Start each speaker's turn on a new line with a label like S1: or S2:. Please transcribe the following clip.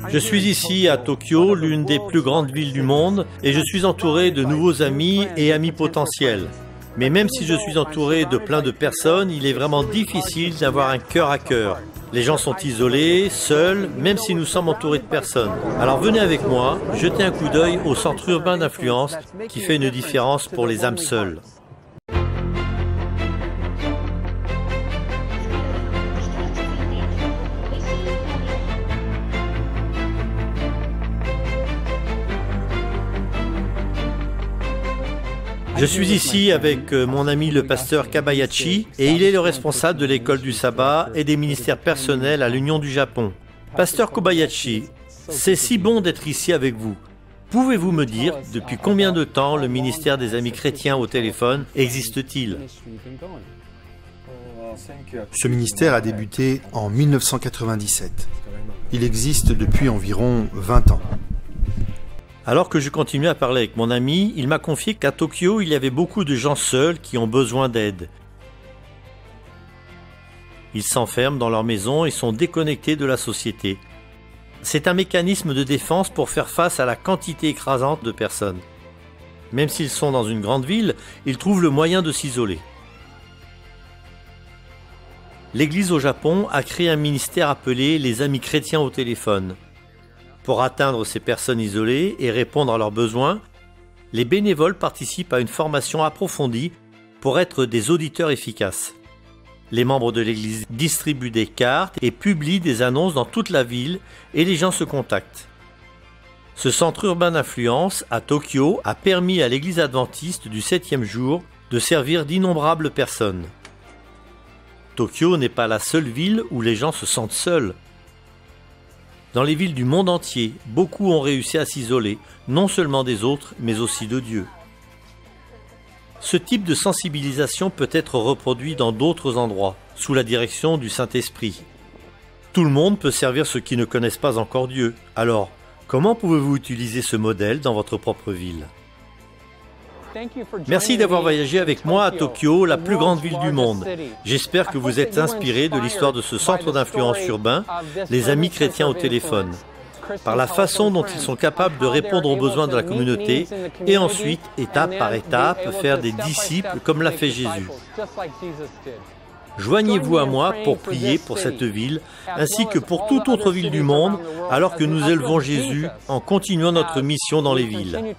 S1: Je suis ici à Tokyo, l'une des plus grandes villes du monde, et je suis entouré de nouveaux amis et amis potentiels. Mais même si je suis entouré de plein de personnes, il est vraiment difficile d'avoir un cœur à cœur. Les gens sont isolés, seuls, même si nous sommes entourés de personnes. Alors venez avec moi, jetez un coup d'œil au centre urbain d'influence qui fait une différence pour les âmes seules. Je suis ici avec mon ami le pasteur Kabayashi et il est le responsable de l'école du sabbat et des ministères personnels à l'Union du Japon. Pasteur Kobayashi, c'est si bon d'être ici avec vous. Pouvez-vous me dire depuis combien de temps le ministère des Amis chrétiens au téléphone existe-t-il?
S2: Ce ministère a débuté en 1997. Il existe depuis environ 20 ans.
S1: Alors que je continuais à parler avec mon ami, il m'a confié qu'à Tokyo, il y avait beaucoup de gens seuls qui ont besoin d'aide. Ils s'enferment dans leur maison et sont déconnectés de la société. C'est un mécanisme de défense pour faire face à la quantité écrasante de personnes. Même s'ils sont dans une grande ville, ils trouvent le moyen de s'isoler. L'Église au Japon a créé un ministère appelé les Amis chrétiens au téléphone. Pour atteindre ces personnes isolées et répondre à leurs besoins, les bénévoles participent à une formation approfondie pour être des auditeurs efficaces. Les membres de l'Église distribuent des cartes et publient des annonces dans toute la ville et les gens se contactent. Ce centre urbain d'influence à Tokyo a permis à l'Église adventiste du 7e jour de servir d'innombrables personnes. Tokyo n'est pas la seule ville où les gens se sentent seuls. Dans les villes du monde entier, beaucoup ont réussi à s'isoler, non seulement des autres, mais aussi de Dieu. Ce type de sensibilisation peut être reproduit dans d'autres endroits, sous la direction du Saint-Esprit. Tout le monde peut servir ceux qui ne connaissent pas encore Dieu. Alors, comment pouvez-vous utiliser ce modèle dans votre propre ville? Merci d'avoir voyagé avec moi à Tokyo, la plus grande ville du monde. J'espère que vous êtes inspiré de l'histoire de ce centre d'influence urbain, les Amis chrétiens au téléphone, par la façon dont ils sont capables de répondre aux besoins de la communauté et ensuite, étape par étape, faire des disciples comme l'a fait Jésus. Joignez-vous à moi pour prier pour cette ville, ainsi que pour toute autre ville du monde, alors que nous élevons Jésus en continuant notre mission dans les villes.